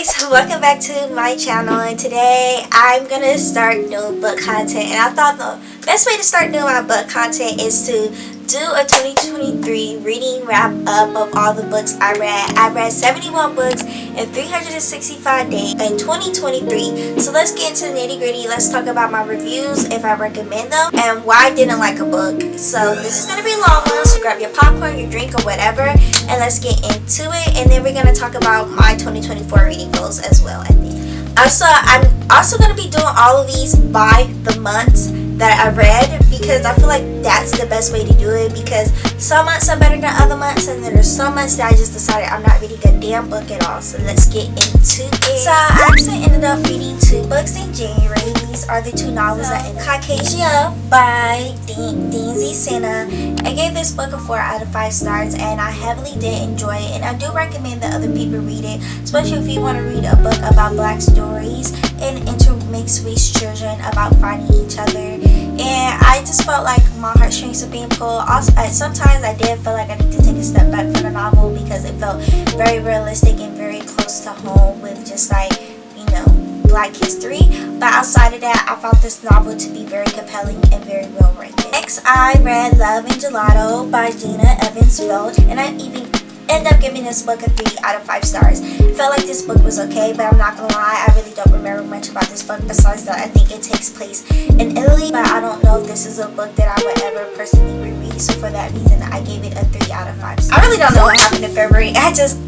guys, welcome back to my channel, and today I'm gonna start doing book content. And I thought the best way to start doing my book content is to do a 2023 reading wrap up of all the books I read. I read 71 books in 365 days in 2023. So let's get into the nitty gritty. Let's talk about my reviews, if I recommend them, and why I didn't like a book. So this is gonna be a long one, so grab your popcorn, your drink, or whatever, and let's get into it. And then we're gonna talk about my 2024 reading goals as well at the end. Also, I'm also gonna be doing all of these by the months that I read, because I feel like that's the best way to do it, because some months are better than other months, and then there's some months that I just decided I'm not reading a damn book at all. So let's get into it. So I actually ended up reading 2 books in January. These are the 2 novels that in Caucasia by Dinzy Senna. I gave this book a 4 out of 5 stars, and I heavily did enjoy it, and I do recommend that other people read it, especially if you want to read a book about black stories and intermixed with children about finding each other. And I just felt like my heartstrings were being pulled. Also, sometimes I did feel like I need to take a step back from the novel, because it felt very realistic and very close to home with just like, you know, black history. But outside of that, I found this novel to be very compelling and very well written. Next, I read Love and Gelato by Gina Evans-Welch, and I even end up giving this book a 3 out of 5 stars. I felt like this book was okay, but I'm not gonna lie, I really don't remember much about this book besides that I think it takes place in Italy, but I don't know if this is a book that I would ever personally reread, so for that reason I gave it a 3 out of 5 stars. I really don't know what happened in February. I just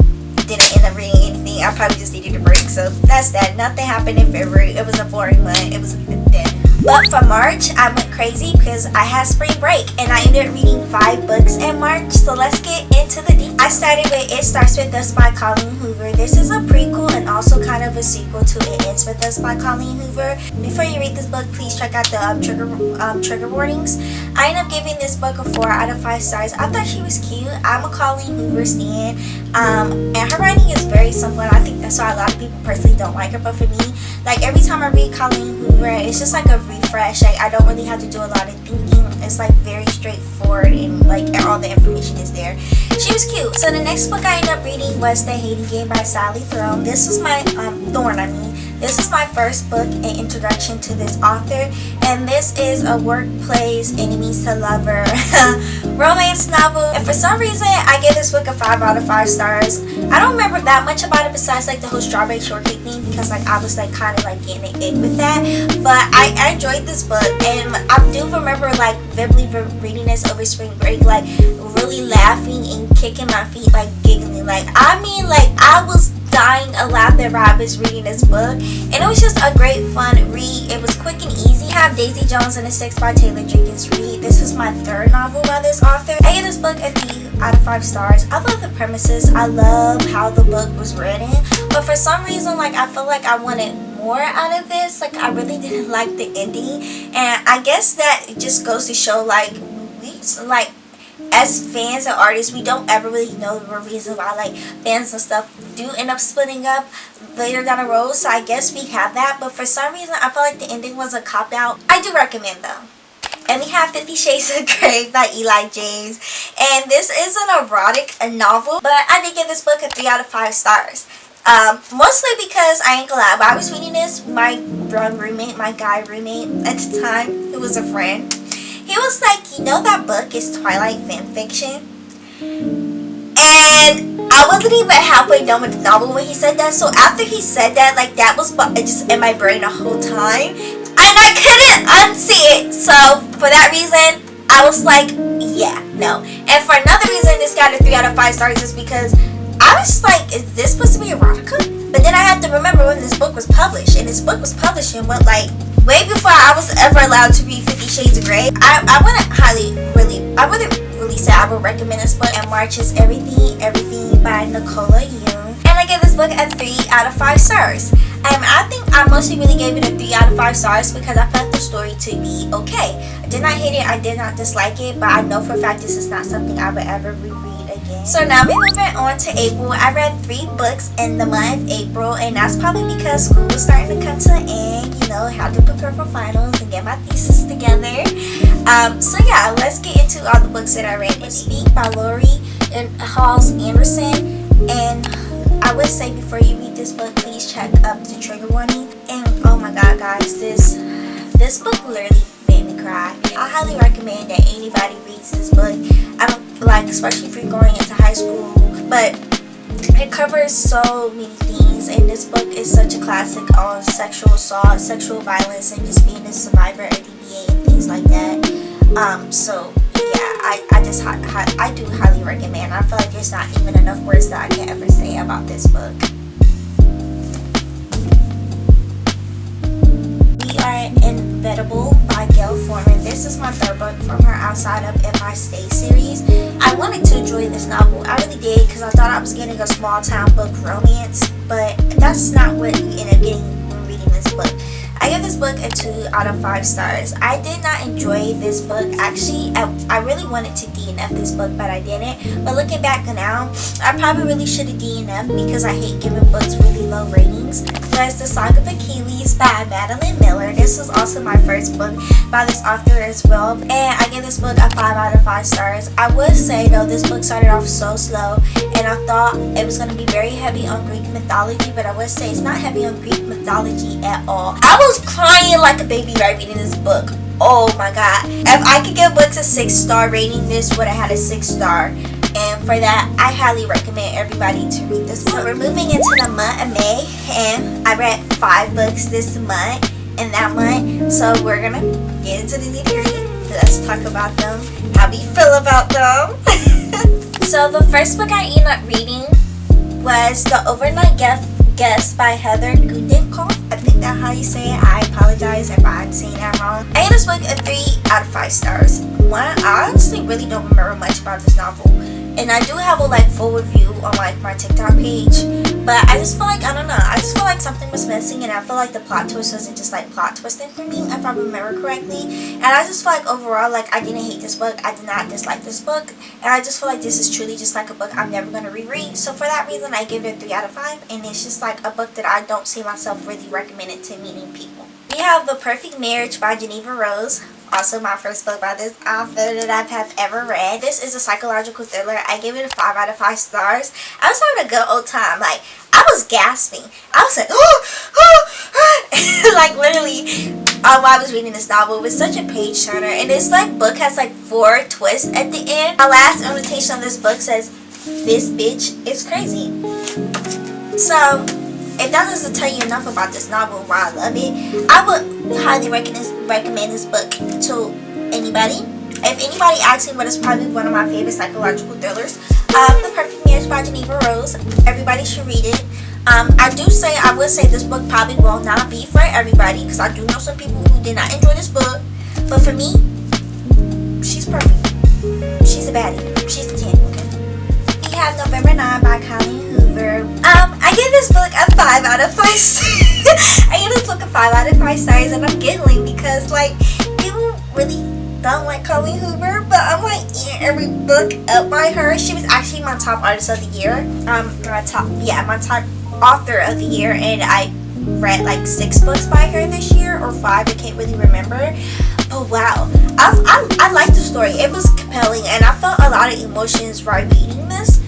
didn't end up reading anything. I probably just needed a break, so that's that. Nothing happened in February. It was a boring month. It was a good day. But for March, I went crazy because I had spring break, and I ended up reading 5 books in March. So let's get into the details. I started with It Starts With Us by Colleen Hoover. This is a prequel and also kind of a sequel to It Ends With Us by Colleen Hoover. Before you read this book, please check out the trigger warnings. I ended up giving this book a 4 out of 5 stars. I thought she was cute. I'm a Colleen Hoover stan, and her writing is very simple, and I think that's why a lot of people personally don't like her. But for me, like every time I read Colleen Hoover, it's just like a refresh. Like I don't really have to do a lot of thinking. It's like very straightforward, and like all the information is there. She was cute. So the next book I ended up reading was The Hating Game by Sally Thorne. This was my This is my first book and introduction to this author, and this is a workplace enemies to lover romance novel. And for some reason, I gave this book a 5 out of 5 stars. I don't remember that much about it besides like the whole strawberry shortcake thing, because like I was like kind of like getting it in with that. But I enjoyed this book, and I do remember like vividly reading this over spring break, like really laughing and kicking my feet, like giggling. Like I mean, like I was dying a laugh that I was reading this book, and it was just a great fun read. It was quick and easy. I have Daisy Jones and the Six by Taylor Jenkins Reid. This was my 3rd novel by this author. I gave this book a 3 out of 5 stars. I love the premises. I love how the book was written, but for some reason, like I feel like I wanted more out of this. Like I really didn't like the ending, and I guess that just goes to show like as fans and artists, we don't ever really know the reason why like fans and stuff do end up splitting up later down the road. So I guess we have that, but for some reason I felt like the ending was a cop-out. I do recommend though. And we have 50 Shades of Grey by Eli James, and this is an erotic novel, but I did give this book a 3 out of 5 stars. Mostly because I ain't gonna lie, when I was reading this, my guy roommate at the time, who was a friend, he was like, you know that book is Twilight fan fiction? And I wasn't even halfway done with the novel when he said that. So after he said that, like that was just in my brain the whole time, and I couldn't unsee it. So for that reason, I was like, yeah, no. And for another reason, this got a 3 out of 5 stars is because I was like, is this supposed to be erotica? But then I had to remember when this book was published, and this book was published in what, like way before I was ever allowed to read 50 Shades of Grey. I wouldn't really say I would recommend this book. And March is Everything by Nicola Yoon, and I gave this book a 3 out of 5 stars. I think I mostly really gave it a 3 out of 5 stars because I felt the story to be okay. I did not hate it, I did not dislike it, but I know for a fact this is not something I would ever reread again. So now we're moving on to April. I read 3 books in the month of April, and that's probably because school was starting to come to an end. You know, had to prepare for finals and get my thesis together. So yeah, let's get into all the books that I read. Speak by Lori and Halls Anderson, and I would say before you read this book, please check up the trigger warning. And oh my god, guys, this book literally made me cry. I highly recommend that anybody reads this book. I don't like, especially if you're going into high school, but it covers so many things, and this book is such a classic on sexual assault, sexual violence, and just being a survivor of DBA and things like that. So yeah, I do highly recommend. I feel like there's not even enough words that I can ever say about this book. We Are Inevitable by Gail Foreman. This is my third book from her outside of If I Stay series. I wanted to enjoy this novel. I really did, because I thought I was getting a small town book romance, but that's not what you end up getting when reading this book. I give this book a 2 out of 5 stars. I did not enjoy this book. Actually, I really wanted to DNF this book, but I didn't. But looking back now, I probably really should have DNF, because I hate giving books really low ratings. Was The Saga of Achilles by Madeline Miller. This was also my first book by this author as well, and I give this book a 5 out of 5 stars. I would say though, this book started off so slow, and I thought it was going to be very heavy on Greek mythology, but I would say it's not heavy on Greek mythology at all. I was crying like a baby right reading this book. Oh my god. If I could give books a 6-star rating, this would have had a 6-star. And for that, I highly recommend everybody to read this book. So we're moving into the month of May, and I read 5 books this month and that month. So we're gonna get into the nitty-gritty. Let's talk about them. How we feel about them. So the first book I ended up reading was The Overnight Guest by Heather Gudenkoff. I think that's how you say it. I apologize if I'm saying that wrong. I gave this book a 3 out of 5 stars. I honestly really don't remember much about this novel, and I do have a full review on my TikTok page, but I just feel like, I don't know, I just feel like something was missing, and I feel like the plot twist wasn't just plot twisting for me, if I remember correctly. And I just feel like overall, I didn't hate this book, I did not dislike this book, and I just feel like this is truly just a book I'm never going to reread. So for that reason, I give it a 3 out of 5, and it's just a book that I don't see myself really recommending to many people. We have The Perfect Marriage by Geneva Rose. Also my first book by this author that I have ever read. This is a psychological thriller. I gave it a 5 out of 5 stars. I was having a good old time. I was gasping. I was like, oh. Literally, while I was reading this novel, it was such a page turner. And this book has 4 twists at the end. My last annotation on this book says, "This bitch is crazy." So if that doesn't tell you enough about this novel and why I love it, I would highly recommend this book to anybody. If anybody asks me what is probably one of my favorite psychological thrillers, The Perfect Marriage by Geneva Rose, everybody should read it. I would say this book probably will not be for everybody, because I do know some people who did not enjoy this book, but for me, she's perfect. She's a baddie. She's a 10, okay? We have November 9 by Colleen Hoover. I give this book a 5 out of 5 stars. I give this book a 5 out of 5 stars, and I'm giggling because people really don't like Colleen Hoover, but I'm eating every book up by her. She was actually my top artist of the year. My top author of the year, and I read 6 books by her this year, or 5, I can't really remember. But wow, I liked the story. It was compelling, and I felt a lot of emotions while reading this.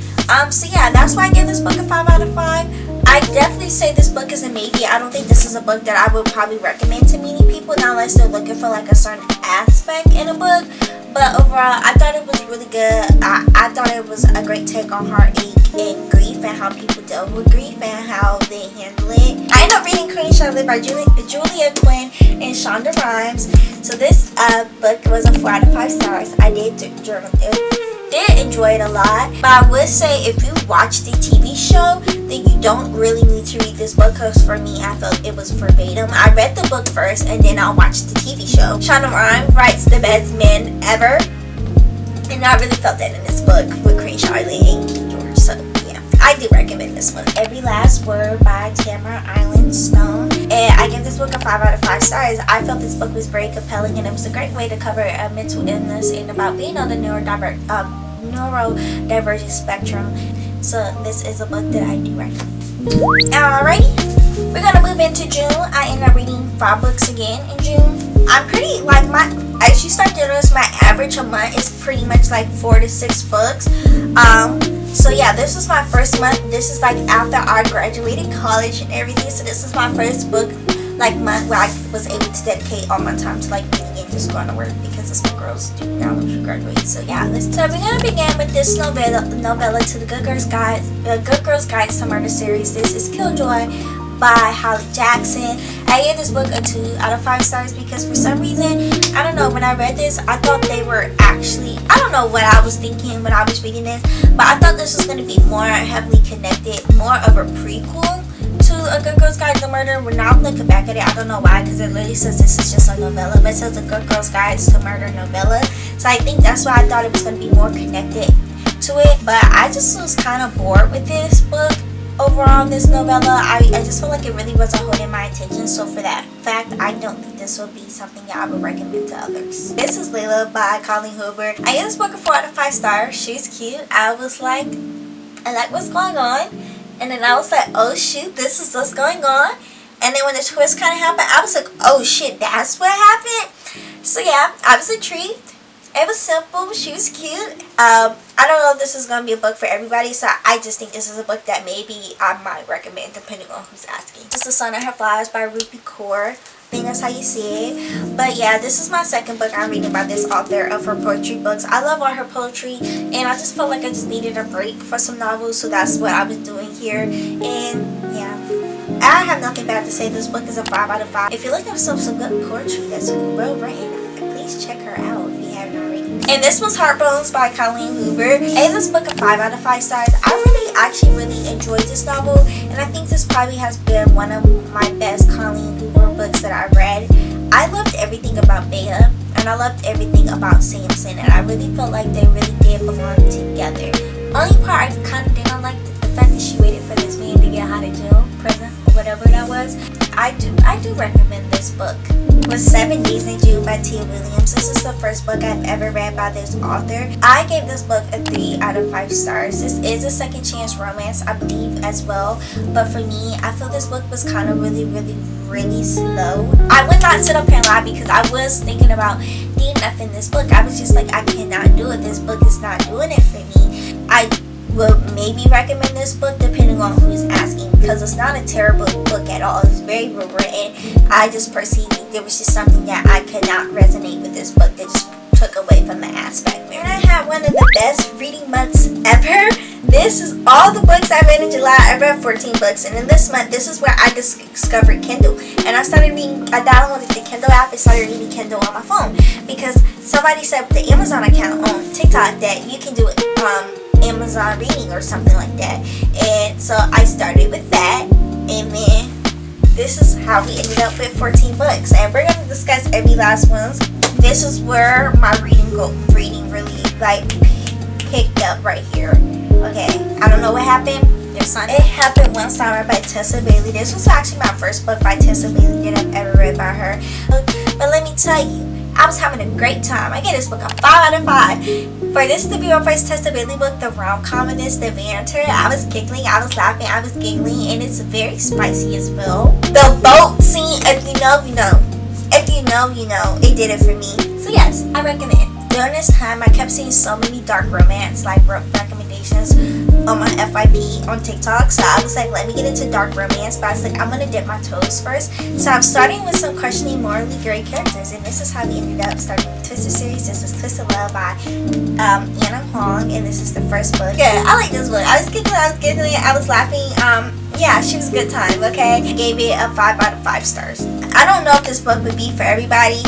So yeah, that's why I give this book a 5 out of 5. I definitely say this book is a maybe. I don't think this is a book that I would probably recommend to many people, not unless they're looking for a certain aspect in a book. But overall, I thought it was really good. I thought it was a great take on heartache and grief, and how people deal with grief and how they handle it. I ended up reading Queen Charlotte by Julia Quinn and Shonda Rhimes. So this book was a 4 out of 5 stars. I did enjoy it a lot, but I would say if you watch the TV show, then you don't really need to read this book, because for me, I felt it was verbatim. I read the book first, and then I watched the TV show. Shonda Rhimes writes the best men ever, and I really felt that in this book with Queen Charlotte and King George. So yeah, I do recommend this one. Every Last Word by Tamara Island Stone, and I give this book a 5 out of 5 stars. I felt this book was very compelling, and it was a great way to cover mental illness and about being on the neurodivergent spectrum. So this is a book that I do recommend. Alrighty, we're gonna move into June. I ended up reading 5 books again in June. I'm pretty as you start to notice, my average a month is pretty much 4 to 6 books. So yeah, this was my first month. This is like after I graduated college and everything. So this is my first book like month where I was able to dedicate all my time to like reading and just going to work, because that's what girls do now when you graduate. So yeah, so we're gonna begin with this novella to the Good Girls Guide to Murder series. This is Killjoy by Holly Jackson. I gave this book a 2 out of 5 stars because for some reason, I don't know, when I read this, I thought they were actually, I don't know what I was thinking when I was reading this, but I thought this was going to be more heavily connected, more of a prequel to A Good Girl's Guide to Murder. When I'm looking back at it, I don't know why, because it literally says this is just a novella, but it says A Good Girl's Guide to Murder novella. So I think that's why I thought it was going to be more connected to it, but I just was kind of bored with this book. Overall, this novella, I just feel like it really wasn't holding my attention. So for that fact, I don't think this would be something that I would recommend to others. This is Layla by Colleen Hoover. I gave this book a 4 out of 5 stars. She's cute. I was like, I like what's going on. And then I was like, oh shoot, this is what's going on. And then when the twist kind of happened, I was like, oh shit, that's what happened. So yeah, I was intrigued. It was simple. She was cute. I don't know if this is going to be a book for everybody, so I just think this is a book that maybe I might recommend depending on who's asking. This is The Sun and Her Flies by Ruby Kaur. I think that's how you see it. But yeah, this is my second book I'm reading by this author of her poetry books. I love all her poetry, and I just felt like I just needed a break for some novels, so that's what I was doing here. And yeah, I have nothing bad to say. This book is a 5 out of 5. If you're looking for some good poetry that's well written, please check her out if you haven't already. And this was Heartbones by Colleen Hoover. I gave this book a 5 out of 5 stars. I actually really enjoyed this novel, and I think this probably has been one of my best Colleen Hoover books that I read. I loved everything about Bea, and I loved everything about Samson, and I really felt like they really did belong together. Only part I kind of didn't like the fact that she waited for this man to get out of jail, prison, or whatever that was. I do recommend this book. Was 7 Days in June by Tia Williams. This is the first book I've ever read by this author. I gave this book a 3 out of 5 stars. This is a second chance romance, I believe, as well. But for me, I feel this book was kind of really slow. I would not sit up here and lie because I was thinking about DNFing this book. I was just like, I cannot do it. This book is not doing it for me. I would maybe recommend this book depending on who's asking, because it's not a terrible book at all. It's very well written. I just perceived there was just something that I could not resonate with this book that just took away from the aspect. And I had one of the best reading months ever. This is all the books I read in July. I read 14 books, and in this month, this is where I discovered Kindle. And I started reading, I downloaded the Kindle app and started reading Kindle on my phone, because somebody said with the Amazon account on TikTok that you can do it Amazon reading or something like that. And so I started with that, and then this is how we ended up with 14 books, and we're going to discuss every last one. This is where my reading really like picked up right here. Okay, I don't know what happened. It Happened One Summer by Tessa Bailey. This was actually my first book by Tessa Bailey that I've ever read by her. But let me tell you, I was having a great time. I gave this book a 5 out of 5. For this to be my first Tessa Bailey book, the rom-com in this, the banter, I was giggling, I was laughing, I was giggling, and it's very spicy as well. The boat scene, if you know, you know. If you know, you know. It did it for me. So yes, I recommend. During this time, I kept seeing so many dark romance, like recommendations on my FYP on TikTok. So I was like, let me get into dark romance. But I was like, I'm going to dip my toes first. So I'm starting with some questioning morally gray characters. And this is how we ended up starting the Twisted series. This is Twisted Love by Anna Huang. And this is the first book. Yeah, I like this book. I was giggling, I was laughing. Yeah, she was a good time, okay? I gave it a 5 out of 5 stars. I don't know if this book would be for everybody.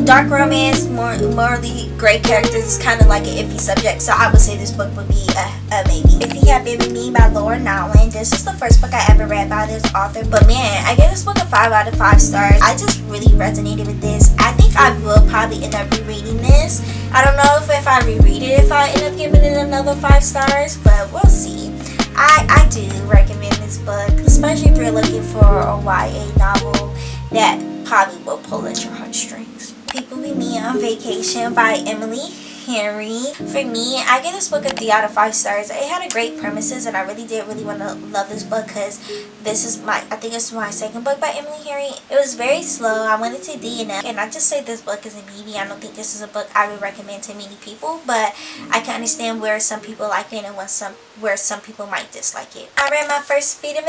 Dark romance, morally gray characters is kind of like an iffy subject, so I would say this book would be a maybe. If He Had Been With Me by Laura Nowland. This is the first book I ever read by this author, but man, I gave this book a 5 out of 5 stars. I just really resonated with this. I think I will probably end up rereading this. I don't know if I reread it, if I end up giving it another 5 stars, but we'll see. I do recommend this book, especially if you're looking for a YA novel that probably will pull at your heartstrings. People Be Me on Vacation by Emily Henry. For me, I give this book a 3 out of 5 stars. It had a great premises, and I really did want to love this book because this is I think it's my second book by Emily Henry. It was very slow. I wanted to DNF, and I just say this book is a medium. I don't think this is a book I would recommend to many people, but I can understand where some people like it and where some people might dislike it. I read my first Freedom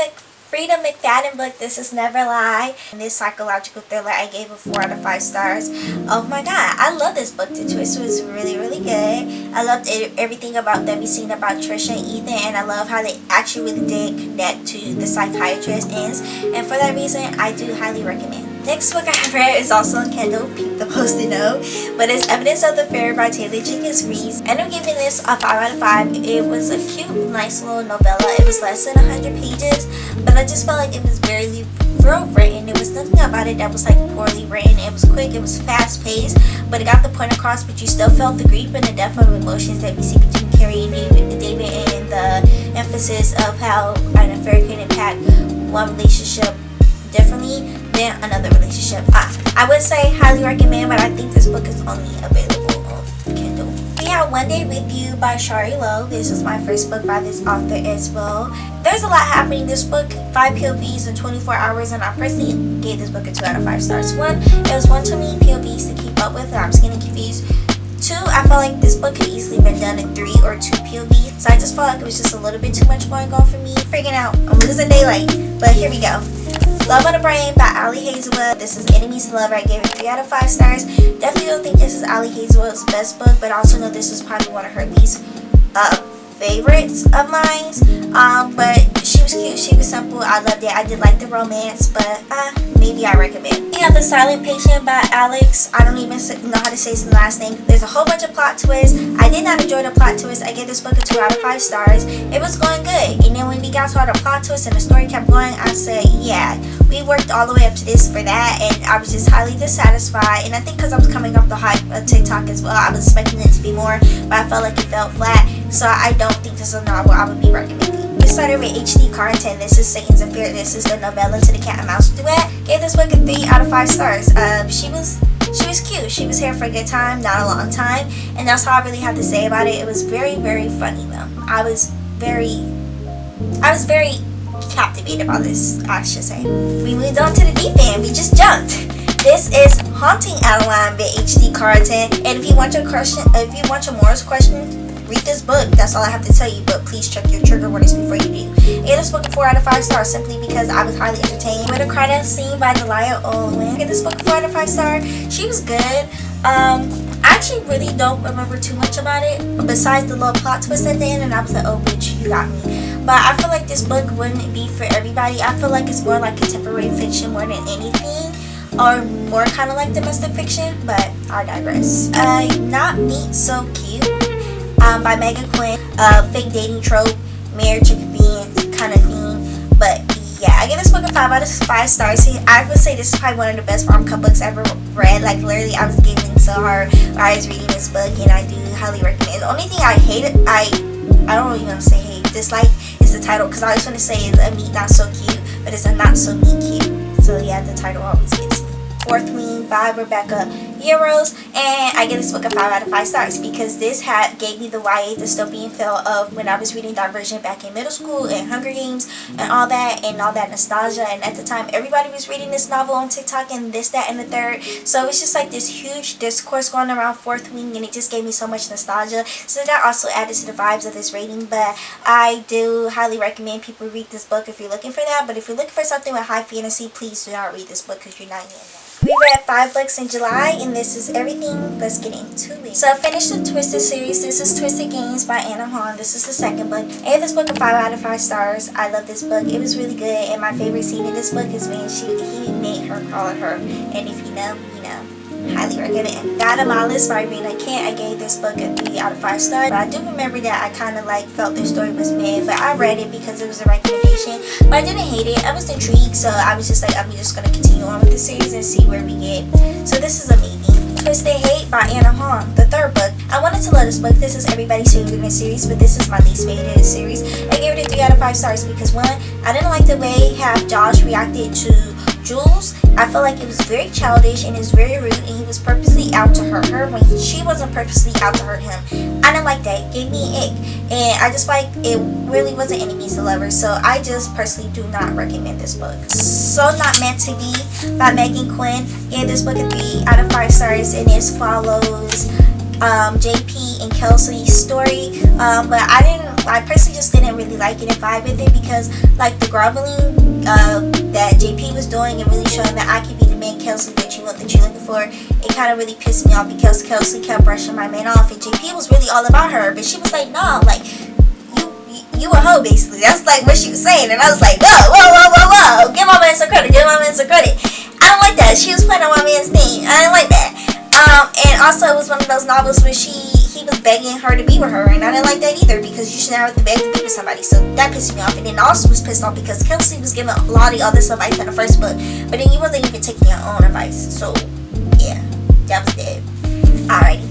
McFadden book, This Is Never Lie. And this psychological thriller, I gave a 4 out of 5 stars. Oh my god, I love this book. The twist was really good. I loved everything about them, scene about Trisha and Ethan, and I love how they actually really did connect to the psychiatrist ends. And for that reason, I do highly recommend. Next book I read is also on Kindle, Peep the Post-it Note, but it's Evidence of the Fair by Taylor Jenkins Reid. And I'm giving this a 5 out of 5. It was a cute, nice little novella. It was less than 100 pages, but I just felt like it was very well written. There was nothing about it that was like poorly written. It was quick, it was fast paced, but it got the point across, but you still felt the grief and the depth of emotions that we see between Carrie and David, and the emphasis of how an affair can impact one relationship differently than another relationship. I would say highly recommend, but I think this book is only available on Kindle. We have One Day With You by Shari Lowe. This is my first book by this author as well. There's a lot happening in this book, 5 POVs in 24 hours, and I personally gave this book a 2 out of 5 stars. 1, it was one too many POVs to keep up with, and I'm just getting confused. 2, I felt like this book could easily been done in 3 or 2 POVs, so I just felt like it was just a little bit too much going on for me. Freaking out, I'm losing daylight, but here we go. Love on the Brain by Ali Hazelwood. This is Enemies to Lover. I gave it 3 out of 5 stars. Definitely don't think this is Ali Hazelwood's best book, but I also know this is probably one of her least favorites of mine. But she was cute, she was simple, I loved it. I did like the romance, but maybe I recommend. We have The Silent Patient by Alex. I don't even know how to say his last name. There's a whole bunch of plot twists. I did not enjoy the plot twist. I gave this book a 2 out of 5 stars. It was going good, and then when we got to all the plot twists and the story kept going, I said, yeah, we worked all the way up to this for that, and I was just highly dissatisfied. And I think because I was coming off the hype of TikTok as well, I was expecting it to be more, but I felt like it felt flat. So I don't think this is a novel I would be recommending. We started with H.D. Carlton. This is Satan's Affair. This is the novella to the Cat and Mouse duet. Gave this book a 3 out of 5 stars. She was cute. She was here for a good time, not a long time, and that's all I really have to say about it. It was very funny though. I was very captivated by this, I should say. We moved on to the deep end. We just jumped. This is Haunting Adeline by H.D. Carlton. And if you want your morals question, read this book. That's all I have to tell you, but please check your trigger warnings before you do. I gave this book a 4 out of 5 stars simply because I was highly entertained. With a Cry Down Scene by Delia Owen. I gave this book a 4 out of 5 stars. She was good. I actually really don't remember too much about it besides the little plot twist at the end, and I was like, oh bitch, you got me. But I feel like this book wouldn't be for everybody. I feel like it's more like contemporary fiction more than anything, or more kind of like domestic fiction, but I digress. Not Meet So Cute by Megan Quinn. Fake dating trope, marriage and convenience kind of theme. But yeah, I give this book a 5 out of 5 stars. I would say this is probably one of the best rom-com books I've ever read. Like literally, I was giggling so hard while I was reading this book, and I do highly recommend. The only thing I hated, I don't really want to say hate, dislike, is the title, because I always want to say it's a Meet Not So Cute, but it's a Not So Meet Cute. So yeah, the title always gets me. Fourth Wing by Rebecca Yarros, and I give this book a 5 out of 5 stars because this gave me the YA dystopian feel of when I was reading Divergent back in middle school and Hunger Games and all that nostalgia. And at the time, everybody was reading this novel on TikTok and this, that, and the third. So it was just like this huge discourse going around Fourth Wing, and it just gave me so much nostalgia. So that also added to the vibes of this rating. But I do highly recommend people read this book if you're looking for that. But if you're looking for something with high fantasy, please do not read this book because you're not getting that. We read 5 books in July, and this is everything. Let's get into it. So I finished the Twisted series. This is Twisted Games by Anna Hahn. This is the second book. I gave this book a 5 out of 5 stars. I love this book. It was really good, and my favorite scene in this book is when he made her call her. And if you know, you know. Highly recommend. God of My List by Rena Kent. I gave this book a 3 out of 5 stars. But I do remember that I kind of like felt the story was mid, but I read it because it was a recommendation. But I didn't hate it. I was intrigued, so I was just like, I'm just going to continue on with the series and see where we get. So this is amazing. Twisted Hate by Anna Hahn, the third book. I wanted to love this book. This is everybody's favorite series, but this is my least favorite series. I gave it a 3 out of 5 stars because 1, I didn't like the way how Josh reacted to Jules, I feel like it was very childish and it's very rude, and he was purposely out to hurt her when she wasn't purposely out to hurt him. I didn't like that. It gave me an ick, and I just like it really wasn't enemies to lovers. So I just personally do not recommend this book. So Not Meant to Be by Megan Quinn. Gave this book a 3 out of 5 stars, and it follows JP and Kelsey's story, but I personally just didn't really like it and vibe with it, because like the groveling that JP was doing and really showing that I could be the man Kelsey that you're looking for, it kind of really pissed me off, because Kelsey kept brushing my man off and JP was really all about her, but she was like, no, like you a hoe basically. That's like what she was saying, and I was like, whoa, give my man some credit, I don't like that. She was playing on my man's thing. I didn't like that. And also it was one of those novels where he was begging her to be with her, and I didn't like that either, because you should never have to beg to be with somebody. So that pissed me off. And then also was pissed off because Kelsey was giving a lot of other advice in the first book, but then you wasn't even taking your own advice. So yeah, that was dead. Alrighty,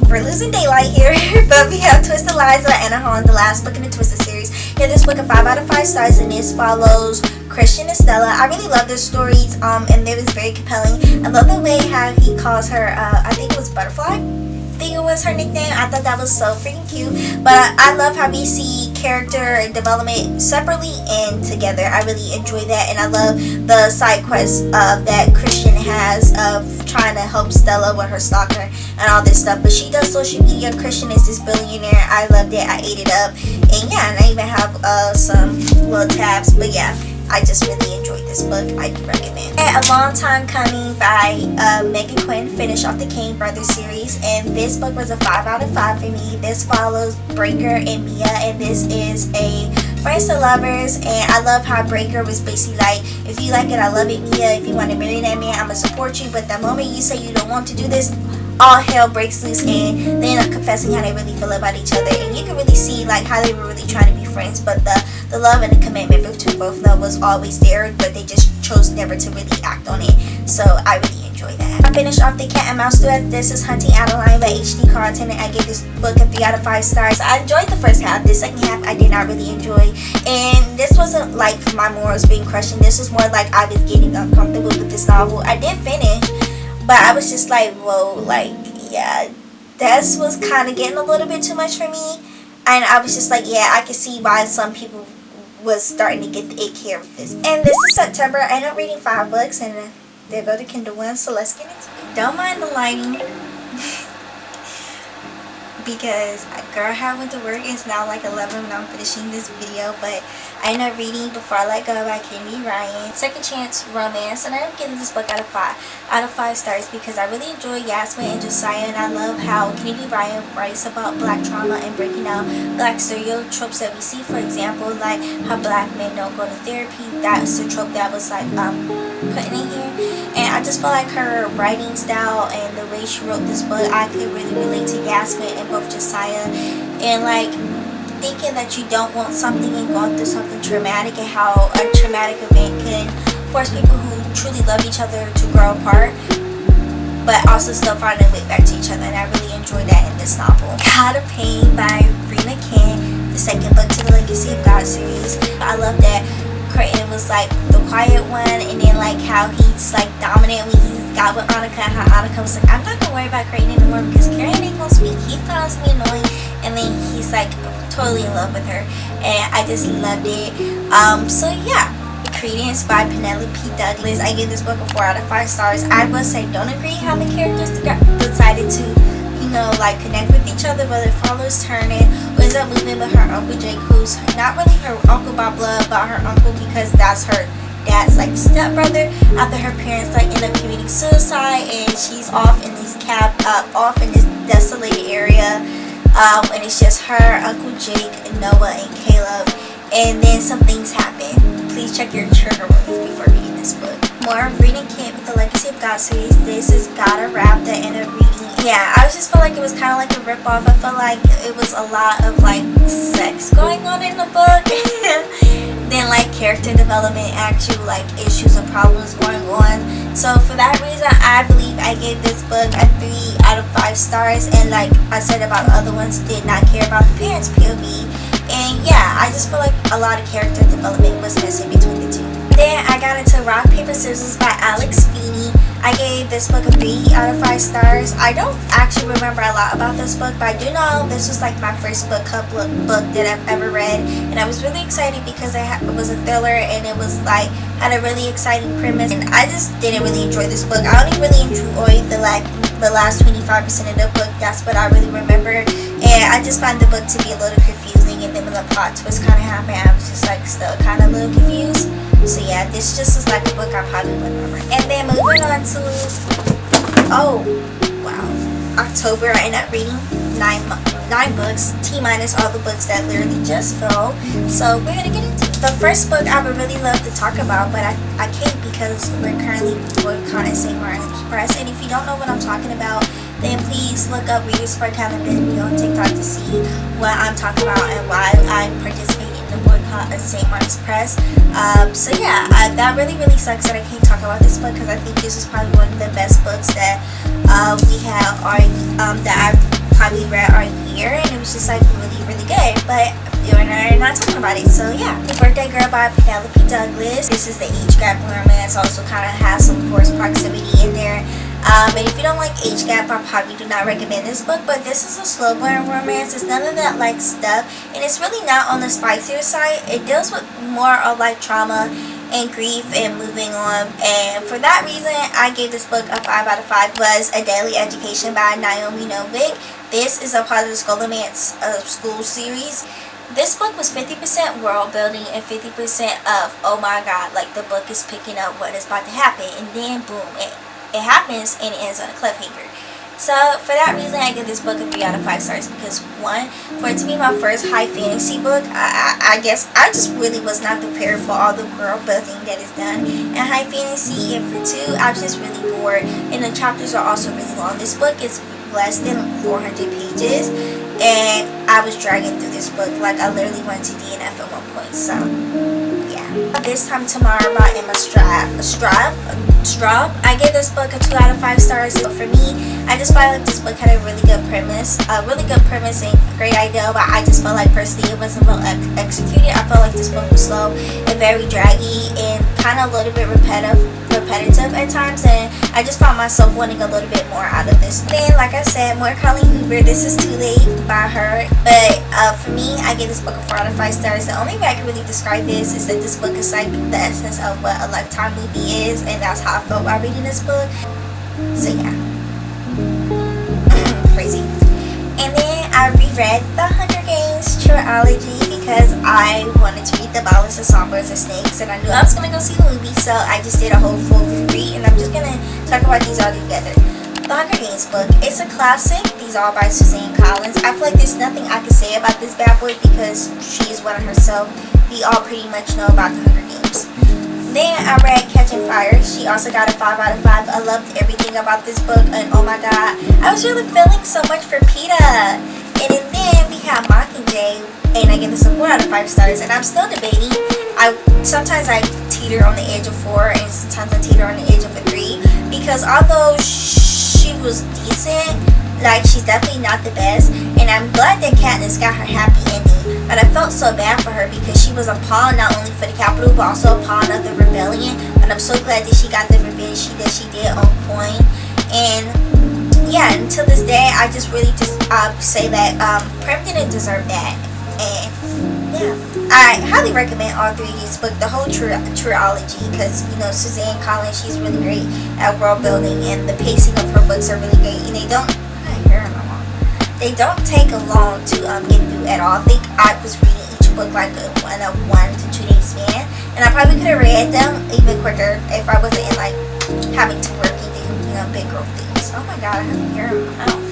we're losing daylight here, but we have Twisted Lies by Anna Holland, the last book in the Twisted series. Give this book a 5 out of 5 stars, and this follows Christian and Stella. I really love their stories, and they was very compelling. I love the way how he calls her, I think it was Butterfly. I think it was her nickname. I thought that was so freaking cute. But I love how we see character development separately and together. I really enjoy that, and I love the side quest that Christian has of trying to help Stella with her stalker and all this stuff. But she does social media. Christian is this billionaire. I loved it. I ate it up. And yeah, and I even have some little tabs. But yeah, I just really enjoyed this book. I recommend. And A Long Time Coming by Megan Quinn finished off the Kane Brothers series, and this book was a 5 out of 5 for me. This follows Breaker and Mia, and this is a friends to lovers, and I love how Breaker was basically like, if you like it, I love it, Mia. If you want to marry that man, I'm gonna support you. But the moment you say you don't want to do this, all hell breaks loose, and they end up confessing how they really feel about each other. And you can really see like how they were really trying to be friends, but the love and the commitment between both of them was always there, but they just chose never to really act on it. So I really enjoy that. I finished off the Cat and Mouse duet. This is Hunting Adeline by H.D. Carlton, and I gave this book a 3 out of 5 stars. I enjoyed the first half. The second half I did not really enjoy, and this wasn't like my morals being questioned. This was more like I was getting uncomfortable with this novel. I did finish, but I was just like, whoa, like, yeah, this was kind of getting a little bit too much for me. And I was just like, yeah, I can see why some people was starting to get the ick here with this. And this is September. I ended up reading 5 books, and there go the Kindle ones, so let's get into it. Don't mind the lighting. Because girl, how I went to work. It's now like 11 when I'm finishing this video, but I ended up reading Before I Let Go by Kennedy Ryan, Second Chance Romance, and I ended up getting this book out of 5 stars because I really enjoy Yasmin and Josiah, and I love how Kennedy Ryan writes about black trauma and breaking down black stereotypes that we see. For example, like how black men don't go to therapy. That's the trope that was like putting in here. And I just felt like her writing style and the way she wrote this book, I could really relate to Yasmin and both Josiah, and like thinking that you don't want something and going through something traumatic, and how a traumatic event can force people who truly love each other to grow apart, but also still find their way back to each other. And I really enjoyed that in this novel. God of Pain by Rena Kent, the second book to the Legacy of God series. I love that Carlton was like the quiet one, and then like how he's like dominant when he's got with Annika, and how Annika was like, I'm not gonna worry about Carlton anymore because Carlton ain't gonna speak. He finds me annoying, and then he's like totally in love with her, and I just loved it. So yeah, Credence by Penelope Douglas. I give this book a 4 out of 5 stars. I will say, don't agree how the characters decided to, you know, like connect with each other, but it follows Turner, who ends up moving with her Uncle Jake, who's not really her uncle by blood, but her uncle because that's her dad's like stepbrother, after her parents like end up committing suicide, and she's off in this off in this desolated area, and it's just her, Uncle Jake, Noah, and Caleb, and then some things happen. Please check your trigger warnings before reading this book. More Rena Kent with the Legacy of God series. This is Gotta Rap that ended up reading. Yeah, I just felt like it was kind of like a ripoff. I felt like it was a lot of like sex going on in the book. Then like character development, actual like issues and problems going on. So for that reason, I believe I gave this book a 3 out of 5 stars. And like I said about other ones, did not care about the parents' POV. And yeah, I just feel like a lot of character development was missing between the two. Then I got into Rock, Paper, Scissors by Alex Feeney. I gave this book a 3 out of 5 stars. I don't actually remember a lot about this book, but I do know this was like my first book club book that I've ever read, and I was really excited because it was a thriller and it was like had a really exciting premise, and I just didn't really enjoy this book. I only really enjoyed the last 25% of the book. That's what I really remember, and I just found the book to be a little confusing, and then when the plot twist kind of happened, I was just like still kind of a little confused. So yeah, this just is like a book I probably would remember. And then moving on to, oh wow, October, I ended up reading nine books, T-minus all the books that literally just fell. So we're gonna get into it. The first book I would really love to talk about, but I can't because we're currently boycotting St. Martin's Press. And if you don't know what I'm talking about, then please look up Readers for Accountability on TikTok to see what I'm talking about and why I'm participating in the boycott of St. Martin's Press. So yeah, that really sucks that I can't talk about this book because I think this is probably one of the best books that we have that I've probably read our year, and it was just like really good. But we're not talking about it. So yeah, The Birthday Girl by Penelope Douglas. This is the age gap romance. Also kind of has some forced proximity in there. And if you don't like age gap, I probably do not recommend this book, but this is a slow burn romance. It's none of that like stuff, and it's really not on the spicier side. It deals with more of like trauma and grief and moving on, and for that reason I gave this book a 5 out of 5. Was A Daily Education by Naomi Novik. This is a part of the Scholomance school series. This book was 50% world building and 50% of, oh my god, like the book is picking up what is about to happen, and then boom, it happens and it ends on a cliffhanger. So for that reason I give this book a 3 out of 5 stars, because one, for it to be my first high fantasy book, I guess I just really was not prepared for all the world building that is done in high fantasy, and for two, I was just really bored, and the chapters are also really long. This book is less than 400 pages, and I was dragging through this book like I literally went to DNF at one point. So yeah. This Time Tomorrow by Emma Straub. I gave this book a 2 out of 5 stars. So for me, I just felt like this book had a really good premise and a great idea, but I just felt like personally it wasn't well executed. I felt like this book was slow and very draggy and kind of a little bit repetitive at times, and I just found myself wanting a little bit more out of this. Then, like I said, more Colleen Hoover. This is Too Late by her, but for me, I give this book a 4 out of 5 stars. The only way I can really describe this is that this book is like the essence of what a Lifetime movie is, and that's how I felt while reading this book. So yeah. Crazy. And then I reread The Hunger Games trilogy because I wanted to read The Ballads of Songbirds and Snakes, and I knew I was going to go see the movie, so I just did a whole full reread, and I'm just going to talk about these all together. The Hunger Games book, it's a classic. These are all by Suzanne Collins. I feel like there's nothing I can say about this bad boy because she is one of herself. We all pretty much know about The Hunger Games. Then I read Catching Fire. She also got a 5 out of 5. I loved everything about this book, and oh my god, I was really feeling so much for Peeta. And then we have Mockingjay, and I give this a 4 out of 5 stars, and I'm still debating. Sometimes I teeter on the edge of 4, and sometimes I teeter on the edge of a 3, because although she was decent, like she's definitely not the best, and I'm glad that Katniss got her happy ending, but I felt so bad for her because she was a pawn not only for the Capitol but also a pawn of the rebellion, and I'm so glad that she got the revenge that she did on point. And yeah, until this day, I just really say that Prim didn't deserve that. And yeah, I highly recommend all 3 of these books, the whole trilogy, because you know Suzanne Collins, she's really great at world building, and the pacing of her books are really great, and they don't take long to get through at all. I think I was reading each book like in a 1 to 2 day span, and I probably could have read them even quicker if I wasn't in like having to work and do big girl things. Oh my god, I have hair in my mouth.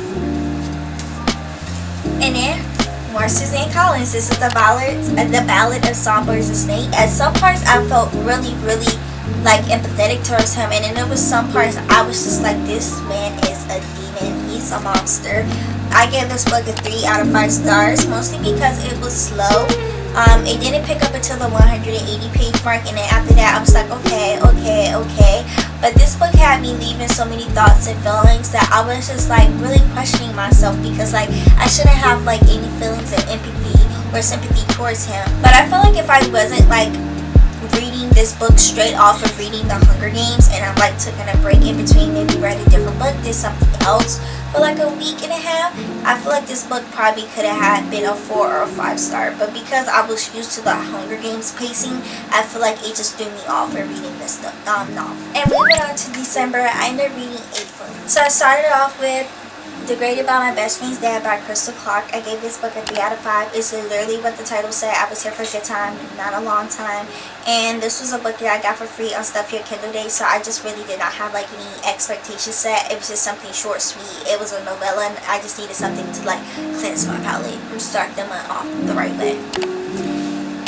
And then more Suzanne Collins. This is the Ballad of Songbirds and Snakes. At some parts I felt really like empathetic towards him, and then there was some parts I was just like, this man is a demon, he's a monster. I gave this book a 3 out of 5 stars, mostly because it was slow. It didn't pick up until the 180 page mark, and then after that I was like, okay. But this book had me leaving so many thoughts and feelings that I was just like really questioning myself, because like I shouldn't have like any feelings of empathy or sympathy towards him. But I feel like if I wasn't like reading this book straight off of reading The Hunger Games, and I'm like taking a break in between, maybe read a different book, did something else for like a week and a half. I feel like this book probably could have had been a 4 or a 5 star, but because I was used to the Hunger Games pacing, I feel like it just threw me off in reading this novel. And moving on to December, I ended up reading 8 books. So I started off with Degraded by My Best Friend's Dad by Crystal Clark. I gave this book a 3 out of 5. It's literally what the title said. I was here for a good time, not a long time. And this was a book that I got for free on Stuff Your Kindle Day, so I just really did not have like any expectations set. It was just something short, sweet. It was a novella, and I just needed something to like cleanse my palate and start the month off the right way.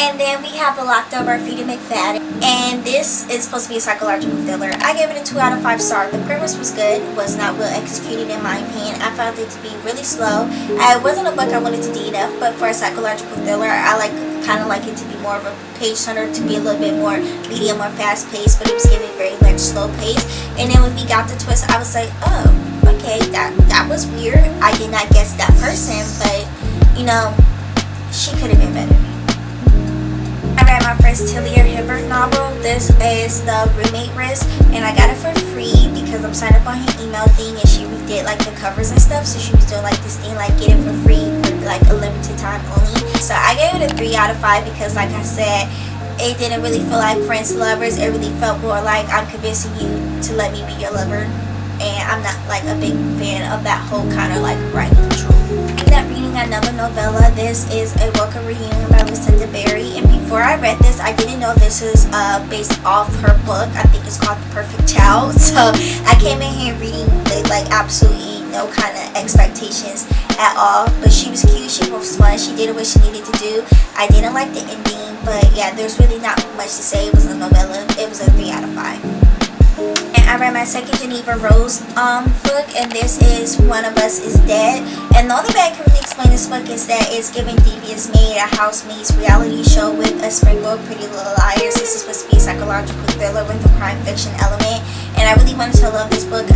And then we have The Locked Up by Freida McFadden, and this is supposed to be a psychological thriller. I gave it a 2 out of 5 stars. The premise was good, was not well executed in my opinion. I found it to be really slow. It wasn't a book I wanted to DNF, but for a psychological thriller, I kind of like it to be more of a page turner, to be a little bit more medium or fast paced, but it was giving very much slow pace. And then when we got the twist, I was like, oh, okay, that was weird. I did not guess that person, but you know, she could have been better. I read my first Talia Hibbert novel. This is The Roommate Risk, and I got it for free because I'm signed up on her email thing, and she redid like the covers and stuff, so she was doing like this thing like get it for free for like a limited time only. So I gave it a 3 out of 5 because like I said, it didn't really feel like friends to lovers. It really felt more like I'm convincing you to let me be your lover, and I'm not like a big fan of that whole kind of like writing trope. I ended up reading another novella. This is A Welcome Reunion by Lucinda Berry, and before I read this, I didn't know this is based off her book. I think it's called The Perfect Child. So I came in here reading with like absolutely no kind of expectations at all, but she was cute, she was fun, she did what she needed to do. I didn't like the ending, but yeah, there's really not much to say. It was a novella. It was a 3 out of 5. And I read my second Geneva Rose book, and this is One of Us is Dead. And the only way I can really explain this book is that it's giving Devious Maid, a housemaid's reality show with a sprinkle of Pretty Little Liars. This is supposed to be a psychological thriller with a crime fiction element, and I really wanted to love this book.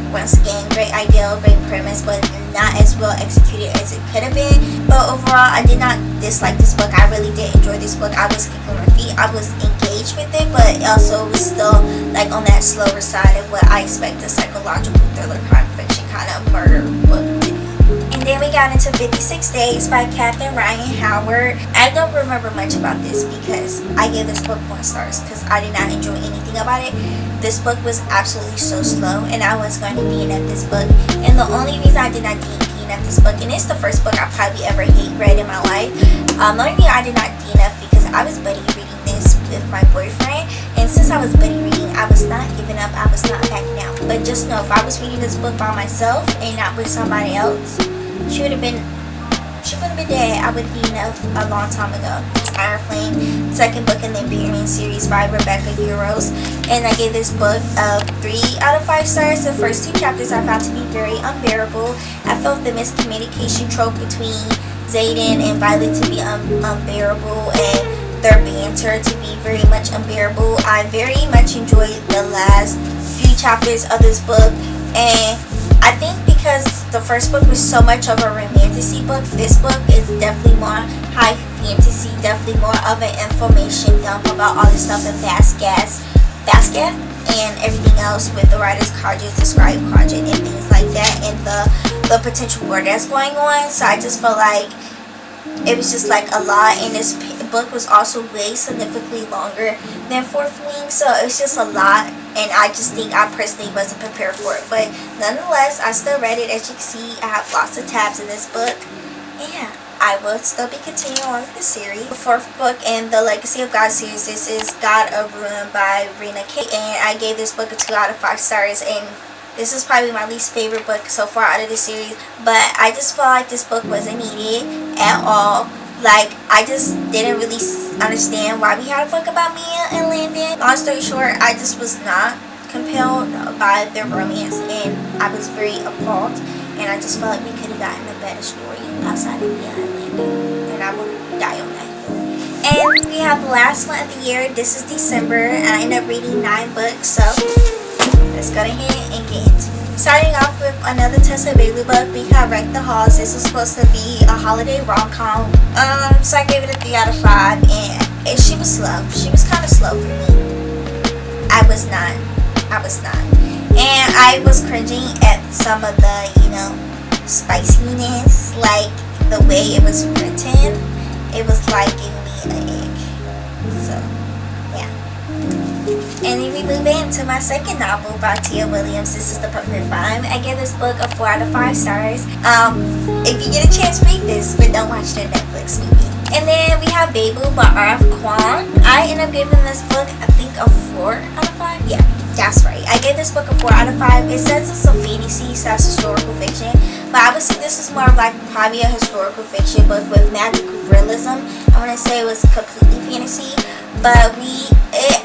Once again, great idea, great premise, but not as well executed as it could have been. But overall, I did not dislike this book. I really did enjoy this book. I was kicking my feet. I was engaged with it, but also was still like on that slower side of what I expect a psychological thriller crime fiction kind of murder book to be. And then we got into 56 Days by Captain Ryan Howard. I don't remember much about this because I gave this book 1 star because I did not enjoy anything about it. This book was absolutely so slow, and I was going to DNF this book. And the only reason I did not DNF this book, and it's the first book I probably ever read in my life. The only reason I did not DNF because I was buddy reading this with my boyfriend, and since I was buddy reading, I was not giving up, I was not backing out. But just know, if I was reading this book by myself and not with somebody else, she would have been dead. I would have been a long time ago. Iron Flame, second book in the Imperium series by Rebecca Yarros, and I gave this book a 3 out of 5 stars. The first 2 chapters I found to be very unbearable. I felt the miscommunication trope between Zayden and Violet to be unbearable, and their banter to be very much unbearable. I very much enjoyed the last few chapters of this book, and I think because the first book was so much of a romantasy book, this book is definitely more high fantasy, definitely more of an information dump about all this stuff in Basket and everything else with the writer's project, the scribe project, and things like that, and the potential war that's going on. So I just felt like it was just like a lot, and this book was also way significantly longer than Fourth Wing, so it's just a lot, and I just think I personally wasn't prepared for it. But nonetheless, I still read it. As you can see, I have lots of tabs in this book, and yeah, I will still be continuing on with the series. The 4th book in the Legacy of God series, this is God of Ruin by Rena K, and I gave this book a 2 out of 5 stars, and this is probably my least favorite book so far out of the series, but I just felt like this book wasn't needed at all. Like, I just didn't really understand why we had a book about Mia and Landon. Long story short, I just was not compelled by their romance, and I was very appalled, and I just felt like we could have gotten a better story outside of Mia and Landon, and I will die on that hill. And we have the last one of the year. This is December, and I ended up reading 9 books, so let's go ahead and get into it. Starting off with another Tessa Bailey book, we have Wreck the Halls. This is supposed to be a holiday rom-com. So I gave it a 3 out of 5, and she was slow. She was kind of slow for me. I was not. And I was cringing at some of the, spiciness, like the way it was written. It was like giving me an egg. So, yeah. And then we move into my second novel by Tia Williams. This is The Perfect Five. I give this book a 4 out of 5 stars. If you get a chance, read this, but don't watch the Netflix movie. And then we have Babel by R.F. Kuang. I end up giving this book, I think, a 4 out of 5. Yeah, that's right. I gave this book a 4 out of 5. It says it's a fantasy / historical fiction, but I would say this is more of like probably a historical fiction book with magical realism. I want to say it was completely fantasy, but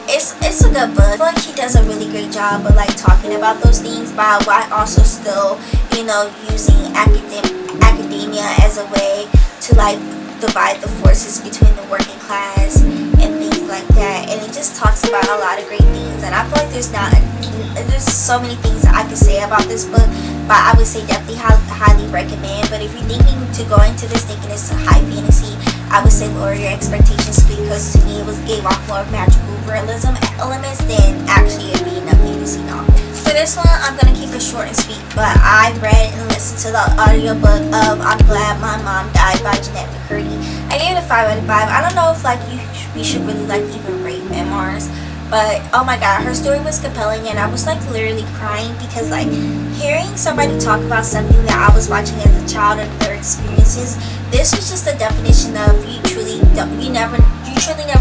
it's a good book. I feel like she does a really great job of like talking about those things, but while also still, using academia as a way to like divide the forces between the working class and things like that. And it just talks about a lot of great things, and I feel like there's so many things that I could say about this book, but I would say definitely highly recommend. But if you're thinking to go into this thinking it's a high fantasy, I would say lower your expectations, because to me it gave off more magical realism elements than actually it being a fantasy novel. For this one, I'm going to keep it short and sweet, but I read and listened to the audiobook of I'm Glad My Mom Died by Jeanette McCurdy. I gave it a 5 out of 5. I don't know if we should really like even rate memoirs, but oh my god, her story was compelling, and I was like literally crying, because like hearing somebody talk about something that I was watching as a child and their experiences, this was just the definition of you truly never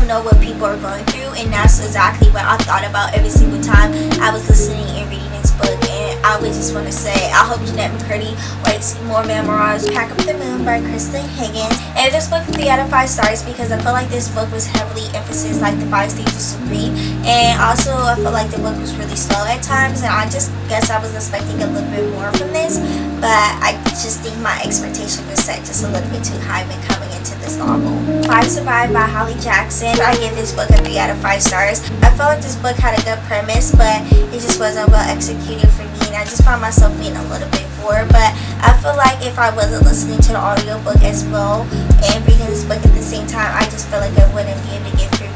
know what people are going through, and that's exactly what I thought about every single time I was listening and reading this book. And I would just want to say, I hope Jeanette McCurdy writes more memoirs. Pack Up the Moon by Kristen Higgins. And this book 3 out of 5 stars, because I feel like this book was heavily emphasized like the 5 stages of grief, and also I feel like the book was really slow at times, and I just guess I was expecting a little bit more from this, but I just think my expectation was set just a little bit too high when coming into this novel. 5 Survive by Holly Jackson. I give this book a 3 out of 5 stars. I felt like this book had a good premise, but it just wasn't well executed for me, and I just found myself being a little bit bored. But I feel like if I wasn't listening to the audiobook as well and reading this book at the same time, I just feel like I wouldn't be able to get through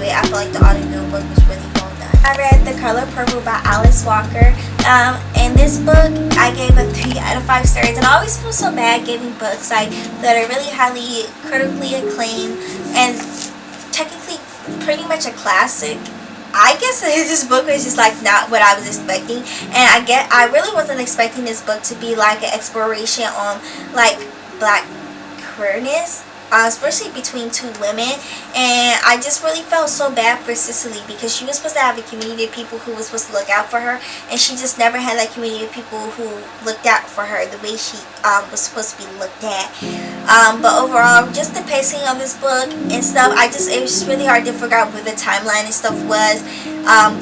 it. I feel like the audiobook was really well done. I read The Color Purple by Alice Walker. And this book I gave a 3 out of 5 stars, and I always feel so bad giving books like that are really highly critically acclaimed and technically pretty much a classic. I guess this book was just like not what I was expecting, and I really wasn't expecting this book to be like an exploration on like black queerness, especially between 2 women. And I just really felt so bad for Cicely, because she was supposed to have a community of people who was supposed to look out for her, and she just never had that community of people who looked out for her the way she was supposed to be looked at. But overall, just the pacing of this book and stuff, it was just really hard to figure out where the timeline and stuff was.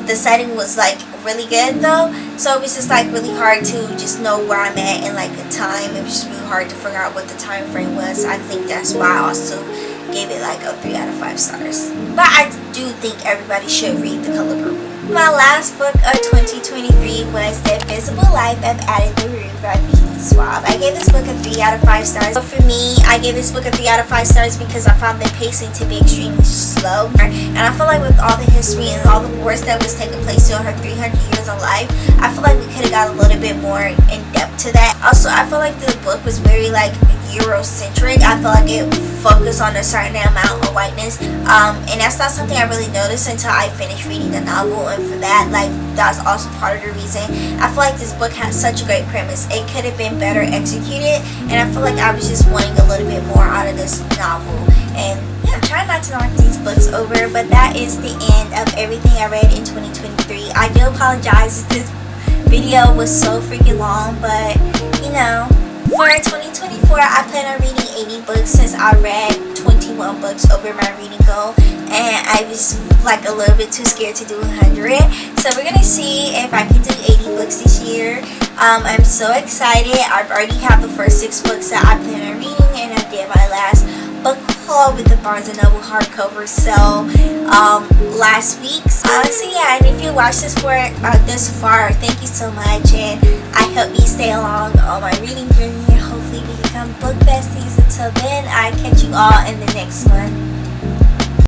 The setting was like really good though, so it was just like really hard to just know where I'm at in like a time. It was just really hard to figure out what the time frame was. I think that's why I also gave it like a 3 out of 5 stars. But I do think everybody should read The Color Purple. My last book of 2023 was The Invisible Life of Addie LaRue by B.E. Schwab. I gave this book a 3 out of 5 stars. But for me, I gave this book a 3 out of 5 stars because I found the pacing to be extremely slow. And I feel like with all the history and all the wars that was taking place during her 300 years of life, I feel like we could have got a little bit more in depth to that. Also, I feel like the book was very like Eurocentric. I feel like it focused on a certain amount of whiteness, and that's not something I really noticed until I finished reading the novel. And for that, like, that's also part of the reason. I feel like this book has such a great premise. It could have been better executed, and I feel like I was just wanting a little bit more out of this novel. And yeah, I'm trying not to knock these books over, but that is the end of everything I read in 2023. I do apologize if this video was so freaking long, but for 2024, I plan on reading 80 books since I read 21 books over my reading goal, and I was like a little bit too scared to do 100. So we're gonna see if I can do 80 books this year. I'm so excited. I've already have the first 6 books that I plan on reading, and I did my last book haul with the Barnes & Noble hardcover sale last week. So yeah, and if you watched this far, thank you so much, and I hope you stay along on my reading journey, and hopefully we become book besties. Until then, I catch you all in the next one.